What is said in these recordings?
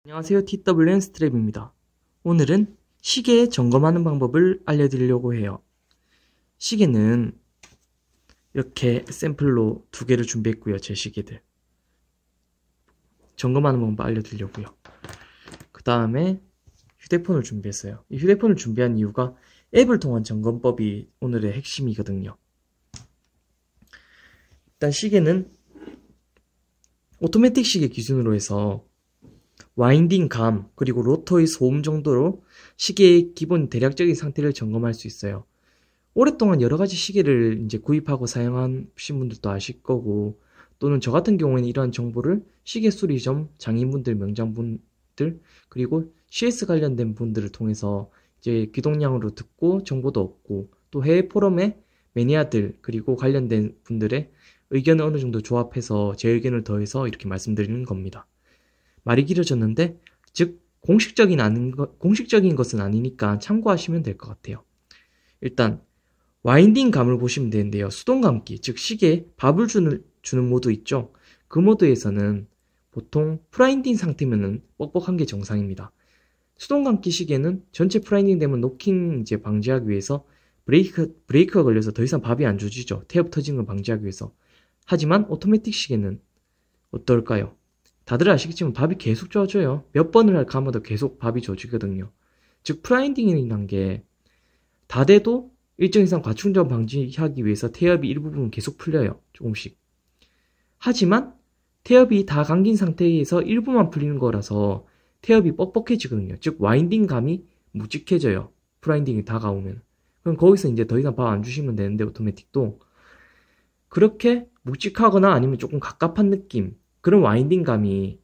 안녕하세요. TWN 스트랩입니다. 오늘은 시계 점검하는 방법을 알려드리려고 해요. 시계는 이렇게 샘플로 2개를 준비했고요. 제 시계들. 점검하는 방법 알려드리려고요. 그 다음에 휴대폰을 준비했어요. 이 휴대폰을 준비한 이유가 앱을 통한 점검법이 오늘의 핵심이거든요. 일단 시계는 오토매틱 시계 기준으로 해서 와인딩 감 그리고 로터의 소음 정도로 시계의 기본 대략적인 상태를 점검할 수 있어요. 오랫동안 여러가지 시계를 이제 구입하고 사용하신 분들도 아실 거고, 또는 저 같은 경우에는 이러한 정보를 시계 수리점, 장인분들, 명장분들, 그리고 CS 관련된 분들을 통해서 이제 귀동량으로 듣고 정보도 얻고, 또 해외 포럼의 매니아들 그리고 관련된 분들의 의견을 어느 정도 조합해서 제 의견을 더해서 이렇게 말씀드리는 겁니다. 말이 길어졌는데, 즉 공식적인 것은 아니니까 참고하시면 될 것 같아요. 일단 와인딩 감을 보시면 되는데요. 수동 감기, 즉 시계에 밥을 주는 모드 있죠. 그 모드에서는 보통 프라인딩 상태면은 뻑뻑한 게 정상입니다. 수동 감기 시계는 전체 프라인딩 되면 노킹 이제 방지하기 위해서 브레이크가 걸려서 더 이상 밥이 안 줘지죠. 태엽 터지는 걸 방지하기 위해서. 하지만 오토매틱 시계는 어떨까요? 다들 아시겠지만 밥이 계속 져줘요. 몇 번을 감아도 계속 밥이 져지거든요. 즉 프라인딩이라는 게 다 돼도 일정 이상 과충전 방지하기 위해서 태엽이 일부분 계속 풀려요. 조금씩. 하지만 태엽이 다 감긴 상태에서 일부만 풀리는 거라서 태엽이 뻑뻑해지거든요. 즉 와인딩 감이 묵직해져요. 프라인딩이 다가오면. 그럼 거기서 이제 더 이상 밥 안 주시면 되는데, 오토매틱도 그렇게 묵직하거나 아니면 조금 갑갑한 느낌, 그런 와인딩 감이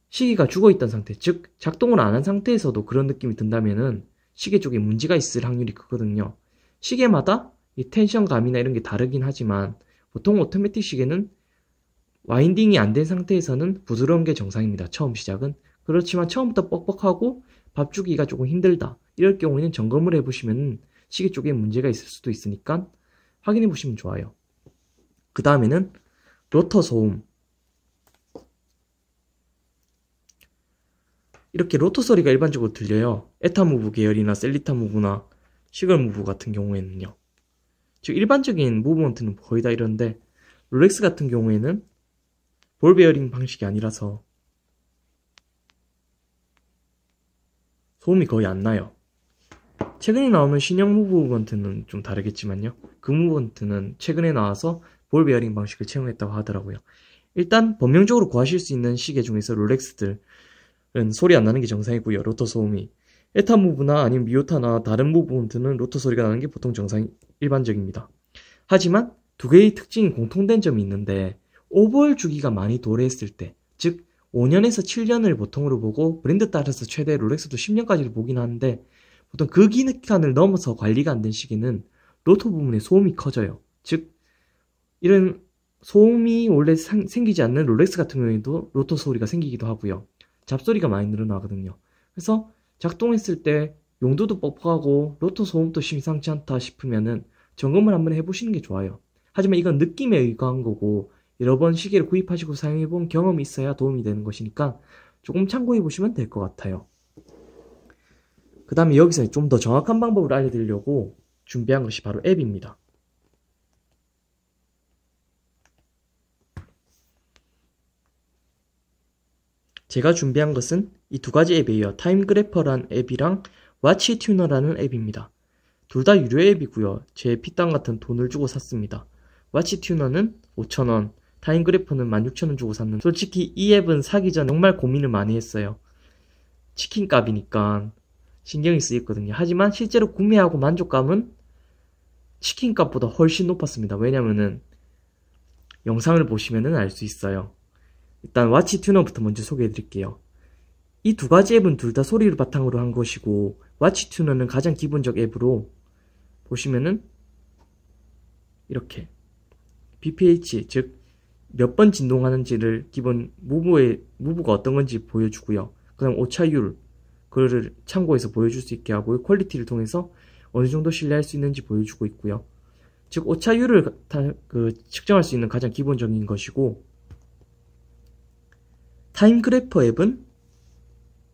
시계가 죽어있던 상태, 즉 작동을 안 한 상태에서도 그런 느낌이 든다면은 시계 쪽에 문제가 있을 확률이 크거든요. 시계마다 이 텐션 감이나 이런 게 다르긴 하지만 보통 오토매틱 시계는 와인딩이 안 된 상태에서는 부드러운 게 정상입니다. 처음 시작은. 그렇지만 처음부터 뻑뻑하고 밥 주기가 조금 힘들다, 이럴 경우에는 점검을 해보시면 시계 쪽에 문제가 있을 수도 있으니까 확인해 보시면 좋아요. 그 다음에는 로터 소음. 이렇게 로터 소리가 일반적으로 들려요. 에타무브 계열이나 셀리타무브나 시걸무브 같은 경우에는요. 즉 일반적인 무브먼트는 거의 다 이런데, 롤렉스 같은 경우에는 볼 베어링 방식이 아니라서 소음이 거의 안 나요. 최근에 나오는 신형 무브먼트는 좀 다르겠지만요. 그 무브먼트는 최근에 나와서 볼 베어링 방식을 채용했다고 하더라고요. 일단 법령적으로 구하실 수 있는 시계 중에서 롤렉스들 소리 안 나는 게 정상이고요. 로터 소음이. 에타 무브나 아니면 미오타나 다른 무브먼트는 로터 소리가 나는 게 보통 일반적입니다. 하지만 두 개의 특징이 공통된 점이 있는데, 오버홀 주기가 많이 도래했을 때, 즉 5년에서 7년을 보통으로 보고 브랜드 따라서 최대 롤렉스도 10년까지를 보긴 하는데, 보통 그 기간을 넘어서 관리가 안 된 시계는 로터 부분에 소음이 커져요. 즉 이런 소음이 원래 생기지 않는 롤렉스 같은 경우에도 로터 소리가 생기기도 하고요. 잡소리가 많이 늘어나거든요. 그래서 작동했을 때 용도도 뻑뻑하고 로터 소음도 심상치 않다 싶으면은 점검을 한번 해보시는 게 좋아요. 하지만 이건 느낌에 의거한 거고, 여러 번 시계를 구입하시고 사용해본 경험이 있어야 도움이 되는 것이니까 조금 참고해보시면 될 것 같아요. 그 다음에 여기서 좀 더 정확한 방법을 알려드리려고 준비한 것이 바로 앱입니다. 제가 준비한 것은 이 두 가지 앱이에요. 타임그래퍼라는 앱이랑 와치튜너라는 앱입니다. 둘 다 유료 앱이고요. 제 피땀 같은 돈을 주고 샀습니다. 와치튜너는 5,000원, 타임그래퍼는 16,000원 주고 샀는데, 솔직히 이 앱은 사기 전에 정말 고민을 많이 했어요. 치킨값이니까 신경이 쓰였거든요. 하지만 실제로 구매하고 만족감은 치킨값보다 훨씬 높았습니다. 왜냐면은 영상을 보시면은 알 수 있어요. 일단 와치튜너부터 먼저 소개해 드릴게요. 이 두 가지 앱은 둘 다 소리를 바탕으로 한 것이고, 와치튜너는 가장 기본적 앱으로 보시면은 이렇게 BPH, 즉 몇 번 진동하는지를 기본 무브가 어떤 건지 보여주고요. 그 다음 오차율, 그거를 참고해서 보여줄 수 있게 하고요. 퀄리티를 통해서 어느 정도 신뢰할 수 있는지 보여주고 있고요. 즉 오차율을 측정할 수 있는 가장 기본적인 것이고, 타임그래퍼 앱은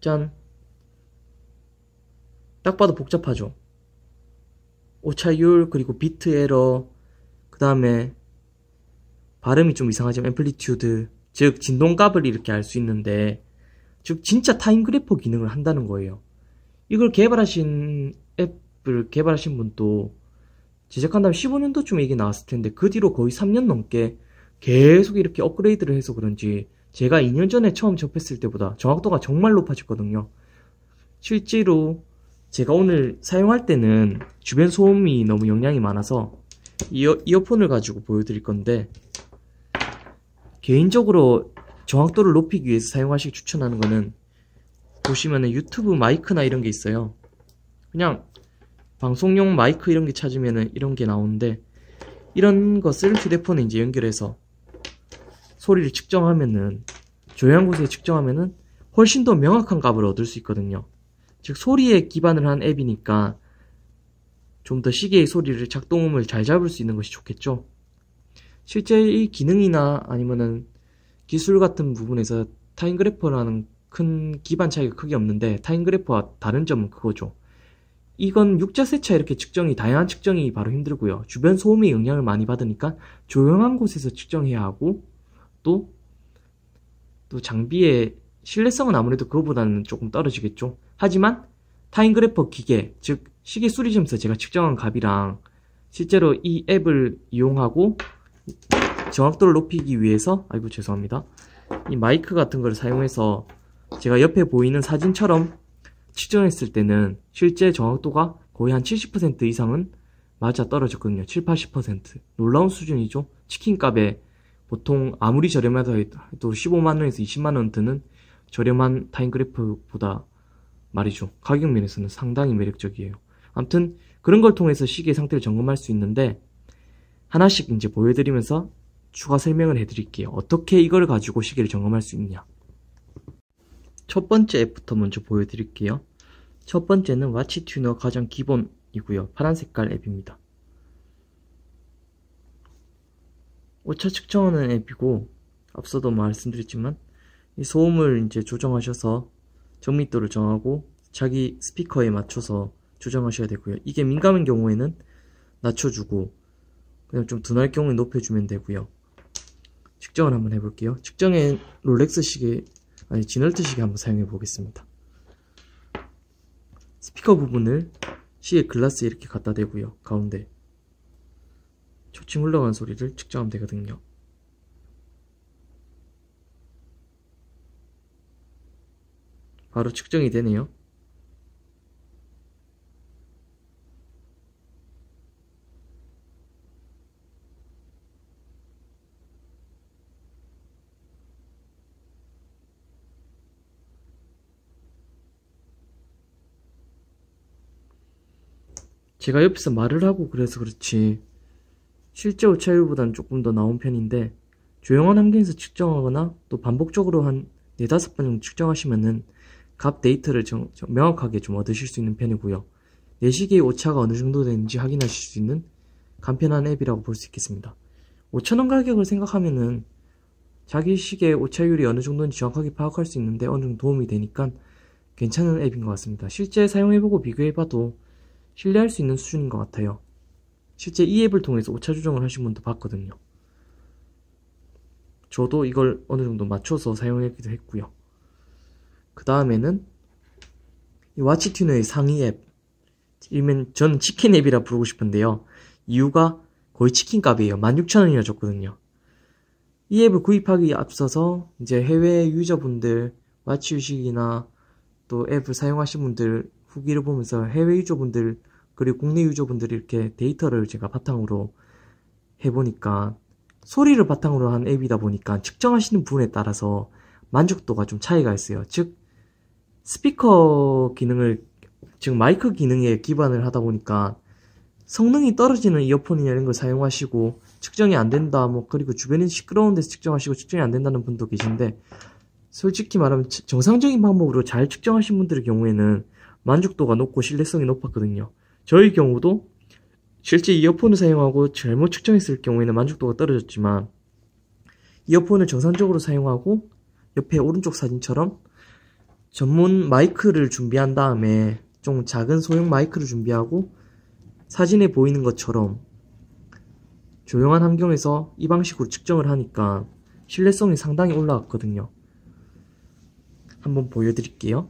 짠. 딱 봐도 복잡하죠. 오차율, 그리고 비트 에러, 그 다음에 발음이 좀 이상하지만 앰플리튜드, 즉 진동값을 이렇게 알 수 있는데, 즉 진짜 타임 그래퍼 기능을 한다는 거예요. 이걸 개발하신 앱을 개발하신 분도 제작한 다음 15년도쯤에 이게 나왔을 텐데, 그 뒤로 거의 3년 넘게 계속 이렇게 업그레이드를 해서 그런지 제가 2년 전에 처음 접했을 때보다 정확도가 정말 높아졌거든요. 실제로 제가 오늘 사용할 때는 주변 소음이 너무 영향이 많아서 이어폰을 가지고 보여드릴 건데, 개인적으로 정확도를 높이기 위해서 사용하시기 추천하는 거는, 보시면은 유튜브 마이크나 이런 게 있어요. 그냥 방송용 마이크 이런 게 찾으면은 이런 게 나오는데, 이런 것을 휴대폰에 이제 연결해서 소리를 측정하면은, 조용한 곳에 측정하면은 훨씬 더 명확한 값을 얻을 수 있거든요. 즉 소리에 기반을 한 앱이니까 좀 더 시계의 소리를, 작동음을 잘 잡을 수 있는 것이 좋겠죠. 실제 이 기능이나 아니면은 기술 같은 부분에서 타임그래퍼라는 큰 기반 차이가 크게 없는데, 타임그래퍼와 다른 점은 그거죠. 이건 육자세차 이렇게 측정이, 다양한 측정이 바로 힘들고요. 주변 소음의 영향을 많이 받으니까 조용한 곳에서 측정해야 하고, 또 장비의 신뢰성은 아무래도 그거보다는 조금 떨어지겠죠. 하지만 타임그래퍼 기계, 즉 시계 수리점에서 제가 측정한 값이랑 실제로 이 앱을 이용하고 정확도를 높이기 위해서, 아이고 죄송합니다, 이 마이크 같은 걸 사용해서 제가 옆에 보이는 사진처럼 측정했을 때는 실제 정확도가 거의 한 70% 이상은 맞아 떨어졌거든요. 7, 80%. 놀라운 수준이죠. 치킨값에 보통 아무리 저렴하다 해도 15만원에서 20만원 드는 저렴한 타임그래퍼보다 말이죠, 가격 면에서는 상당히 매력적이에요. 아무튼 그런 걸 통해서 시계 상태를 점검할 수 있는데, 하나씩 이제 보여드리면서 추가 설명을 해드릴게요. 어떻게 이걸 가지고 시계를 점검할 수 있냐. 첫 번째 앱부터 먼저 보여드릴게요. 첫 번째는 와치 튜너 가장 기본이고요. 파란 색깔 앱입니다. 오차 측정하는 앱이고, 앞서도 말씀드렸지만 이 소음을 이제 조정하셔서 정밀도를 정하고 자기 스피커에 맞춰서 조정하셔야 되고요. 이게 민감한 경우에는 낮춰주고, 그냥 좀 둔할 경우에 높여주면 되고요. 측정을 한번 해볼게요. 측정에 롤렉스 시계, 아니 지널트 시계 한번 사용해 보겠습니다. 스피커 부분을 시계 글라스에 이렇게 갖다 대고요. 가운데 초침 흘러가는 소리를 측정하면 되거든요. 바로 측정이 되네요. 제가 옆에서 말을 하고 그래서 그렇지 실제 오차율보다는 조금 더 나온 편인데, 조용한 환경에서 측정하거나 또 반복적으로 한 4-5번 정도 측정하시면은 값 데이터를 명확하게 좀 얻으실 수 있는 편이고요. 내 시계의 오차가 어느 정도 되는지 확인하실 수 있는 간편한 앱이라고 볼 수 있겠습니다. 5,000원 가격을 생각하면은 자기 시계의 오차율이 어느 정도인지 정확하게 파악할 수 있는데 어느 정도 도움이 되니까 괜찮은 앱인 것 같습니다. 실제 사용해보고 비교해봐도 신뢰할 수 있는 수준인 것 같아요. 실제 이 앱을 통해서 오차 조정을 하신 분도 봤거든요. 저도 이걸 어느 정도 맞춰서 사용하기도 했고요. 그 다음에는 이 와치튜너의 상위 앱, 일면 저는 치킨 앱이라 부르고 싶은데요. 이유가 거의 치킨 값이에요. 16,000원이어줬거든요. 이 앱을 구입하기 앞서서 이제 해외 유저분들, 와치 유식이나 또 앱을 사용하신 분들 후기를 보면서 해외 유저분들 그리고 국내 유저분들이 이렇게 데이터를 제가 바탕으로 해보니까, 소리를 바탕으로 한 앱이다 보니까 측정하시는 부분에 따라서 만족도가 좀 차이가 있어요. 즉 스피커 기능을, 즉 마이크 기능에 기반을 하다 보니까 성능이 떨어지는 이어폰이나 이런 걸 사용하시고 측정이 안 된다, 뭐 그리고 주변에 시끄러운 데서 측정하시고 측정이 안 된다는 분도 계신데, 솔직히 말하면 정상적인 방법으로 잘 측정하신 분들의 경우에는 만족도가 높고 신뢰성이 높았거든요. 저희 경우도 실제 이어폰을 사용하고 잘못 측정했을 경우에는 만족도가 떨어졌지만, 이어폰을 정상적으로 사용하고 옆에 오른쪽 사진처럼 전문 마이크를 준비한 다음에 좀 작은 소형 마이크를 준비하고 사진에 보이는 것처럼 조용한 환경에서 이 방식으로 측정을 하니까 신뢰성이 상당히 올라갔거든요. 한번 보여드릴게요.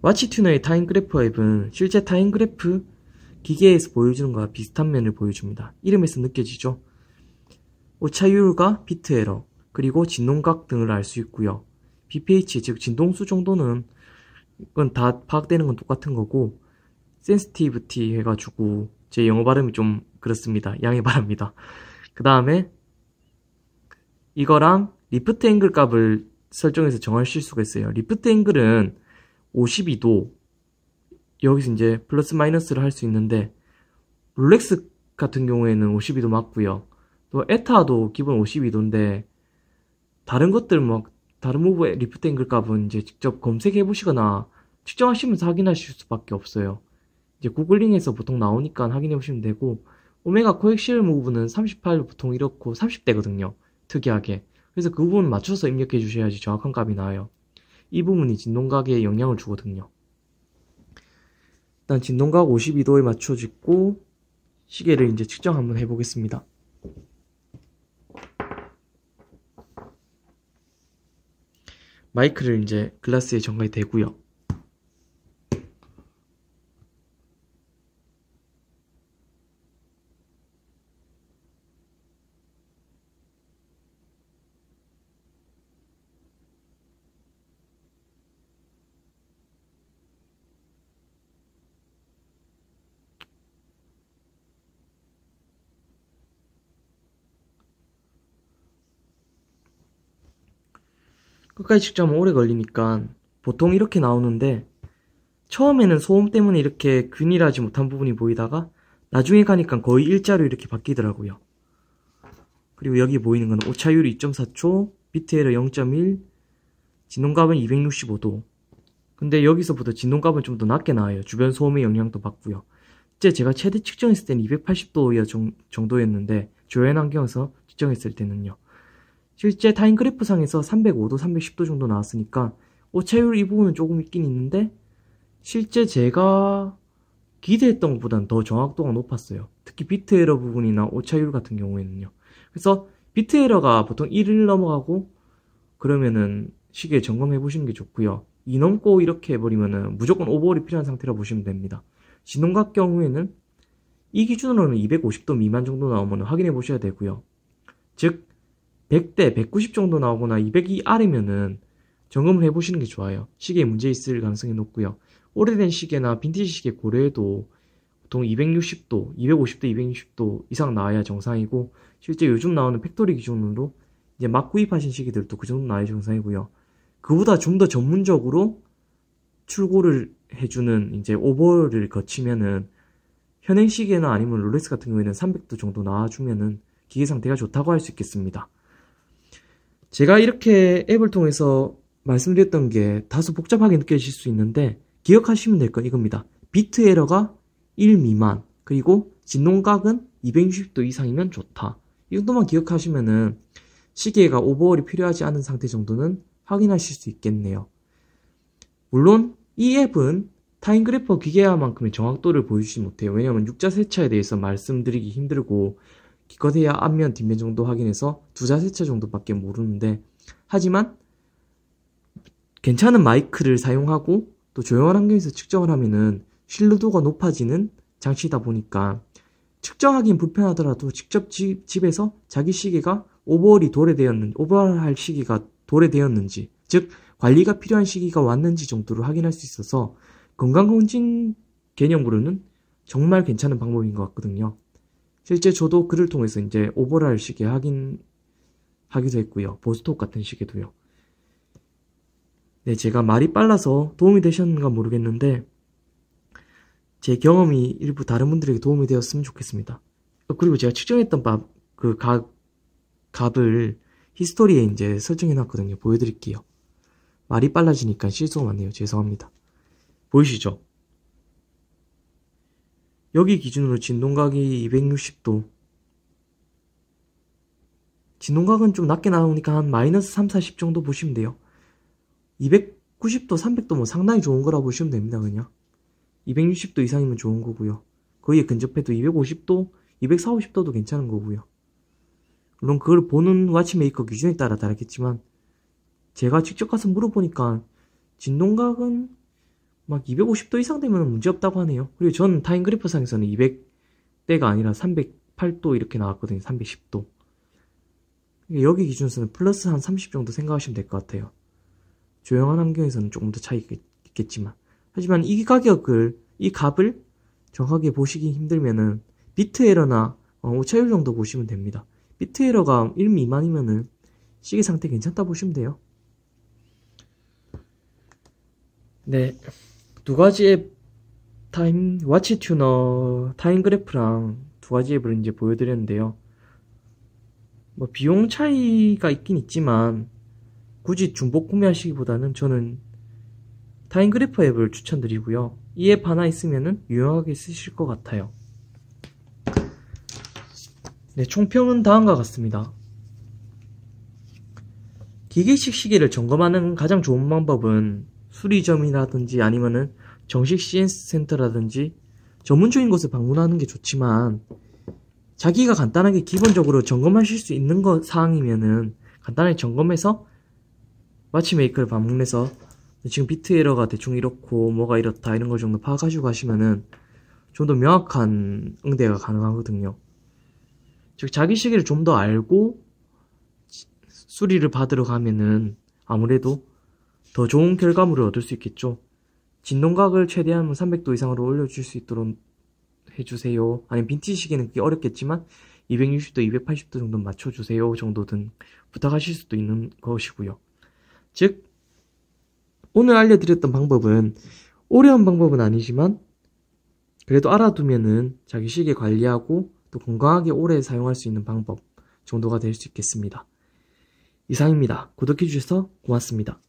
와치튜너의 타임그래프 앱은 실제 타임그래프 기계에서 보여주는 것과 비슷한 면을 보여줍니다. 이름에서 느껴지죠? 오차율과 비트 에러, 그리고 진동각 등을 알 수 있고요. BPH, 즉 진동수 정도는 그건 다 파악되는 건 똑같은 거고, 센시티비티 해가지고 제 영어 발음이 좀 그렇습니다. 양해 바랍니다. 그 다음에 이거랑 리프트 앵글 값을 설정해서 정하실 수가 있어요. 리프트 앵글은 52도, 여기서 이제 플러스 마이너스를 할 수 있는데, 롤렉스 같은 경우에는 52도 맞고요. 또 에타도 기본 52도인데 다른 것들 다른 무브의 리프트 앵글 값은 이제 직접 검색해 보시거나 측정하시면서 확인하실 수밖에 없어요. 이제 구글링에서 보통 나오니까 확인해 보시면 되고, 오메가 코엑시얼 무브는 38 보통 이렇고 30대거든요. 특이하게. 그래서 그 부분 맞춰서 입력해 주셔야지 정확한 값이 나와요. 이 부분이 진동각에 영향을 주거든요. 일단 진동각 52도에 맞춰 짓고 시계를 이제 측정 한번 해보겠습니다. 마이크를 이제 글라스에 전가이 대고요. 끝까지 측정하면 오래 걸리니까 보통 이렇게 나오는데, 처음에는 소음 때문에 이렇게 균일하지 못한 부분이 보이다가 나중에 가니까 거의 일자로 이렇게 바뀌더라고요. 그리고 여기 보이는 건 오차율이 2.4초, 비트 에러 0.1, 진동값은 265도. 근데 여기서부터 진동값은 좀 더 낮게 나와요. 주변 소음의 영향도 받고요. 이제 제가 최대 측정했을 때는 280도 정도였는데, 조연 환경에서 측정했을 때는요. 실제 타임그래프 상에서 305도, 310도 정도 나왔으니까 오차율 이 부분은 조금 있긴 있는데, 실제 제가 기대했던 것보다는 더 정확도가 높았어요. 특히 비트 에러 부분이나 오차율 같은 경우에는요. 그래서 비트 에러가 보통 1을 넘어가고 그러면은 시계 점검해 보시는 게 좋고요. 2 넘고 이렇게 해버리면은 무조건 오버홀이 필요한 상태라 보시면 됩니다. 진동각 경우에는 이 기준으로는 250도 미만 정도 나오면 확인해 보셔야 되고요. 즉 100대 190 정도 나오거나 200이 아래면은 점검을 해보시는 게 좋아요. 시계에 문제 있을 가능성이 높고요. 오래된 시계나 빈티지 시계 고려해도 보통 260도, 250도, 260도 이상 나와야 정상이고, 실제 요즘 나오는 팩토리 기준으로 이제 막 구입하신 시계들도 그 정도 나와야 정상이고요. 그보다 좀 더 전문적으로 출고를 해주는 이제 오버를 거치면은 현행 시계나 아니면 롤렉스 같은 경우에는 300도 정도 나와주면은 기계 상태가 좋다고 할 수 있겠습니다. 제가 이렇게 앱을 통해서 말씀드렸던 게 다소 복잡하게 느껴질 수 있는데, 기억하시면 될 건 이겁니다. 비트 에러가 1 미만, 그리고 진동각은 260도 이상이면 좋다. 이 정도만 기억하시면은 시계가 오버홀이 필요하지 않은 상태 정도는 확인하실 수 있겠네요. 물론 이 앱은 타임그래퍼 기계야만큼의 정확도를 보여주지 못해요. 왜냐하면 육자 세차에 대해서 말씀드리기 힘들고, 기껏해야 앞면 뒷면 정도 확인해서 두자 세차 정도밖에 모르는데, 하지만 괜찮은 마이크를 사용하고 또 조용한 환경에서 측정을 하면은 신뢰도가 높아지는 장치이다 보니까 측정하기는 불편하더라도 직접 집에서 자기 시계가 오버할 시기가 도래되었는지, 즉 관리가 필요한 시기가 왔는지 정도를 확인할 수 있어서 건강검진 개념으로는 정말 괜찮은 방법인 것 같거든요. 실제 저도 그를 통해서 이제 오버할 시계 확인하기도 했고요. 보스톡 같은 시계도요. 네, 제가 말이 빨라서 도움이 되셨는가 모르겠는데, 제 경험이 일부 다른 분들에게 도움이 되었으면 좋겠습니다. 그리고 제가 측정했던 값을 히스토리에 이제 설정해 놨거든요. 보여드릴게요. 말이 빨라지니까 실수가 많네요. 죄송합니다. 보이시죠? 여기 기준으로 진동각이 260도. 진동각은 좀 낮게 나오니까 한 마이너스 3, 40 정도 보시면 돼요. 290도, 300도 뭐 상당히 좋은 거라고 보시면 됩니다, 그냥. 260도 이상이면 좋은 거고요. 거기에 근접해도 250도, 240, 50도도 괜찮은 거고요. 물론 그걸 보는 와치메이커 기준에 따라 다르겠지만 제가 직접 가서 물어보니까 진동각은 막 250도 이상 되면 문제없다고 하네요. 그리고 전 타임그래퍼상에서는 200대가 아니라 308도 이렇게 나왔거든요. 310도. 여기 기준에서는 플러스 한 30 정도 생각하시면 될 것 같아요. 조용한 환경에서는 조금 더 차이가 있겠지만, 하지만 이 가격을, 이 값을 정확하게 보시기 힘들면은 비트 에러나 오차율 정도 보시면 됩니다. 비트 에러가 1 미만이면은 시계 상태 괜찮다 보시면 돼요. 네, 두 가지 앱, 와치 튜너, 타임 그래프랑 두 가지 앱을 이제 보여드렸는데요. 뭐 비용 차이가 있긴 있지만 굳이 중복 구매하시기보다는 저는 타임그래퍼 앱을 추천드리고요. 이 앱 하나 있으면은 유용하게 쓰실 것 같아요. 네, 총평은 다음과 같습니다. 기계식 시계를 점검하는 가장 좋은 방법은 수리점이라든지 아니면은 정식 CNC 센터라든지 전문적인 곳을 방문하는 게 좋지만, 자기가 간단하게 기본적으로 점검하실 수 있는 사항이면은 간단하게 점검해서 와치메이커를 방문해서 지금 비트 에러가 대충 이렇고 뭐가 이렇다 이런 걸 정도 파악하시고 가시면은 좀 더 명확한 응대가 가능하거든요. 즉 자기 시계를 좀 더 알고 수리를 받으러 가면은 아무래도 더 좋은 결과물을 얻을 수 있겠죠. 진동각을 최대한 300도 이상으로 올려줄 수 있도록 해주세요. 아니면 빈티지 시계는 그게 어렵겠지만 260도, 280도 정도 맞춰주세요 정도든 부탁하실 수도 있는 것이고요. 즉 오늘 알려드렸던 방법은 어려운 방법은 아니지만 그래도 알아두면은 자기 시계 관리하고 또 건강하게 오래 사용할 수 있는 방법 정도가 될 수 있겠습니다. 이상입니다. 구독해주셔서 고맙습니다.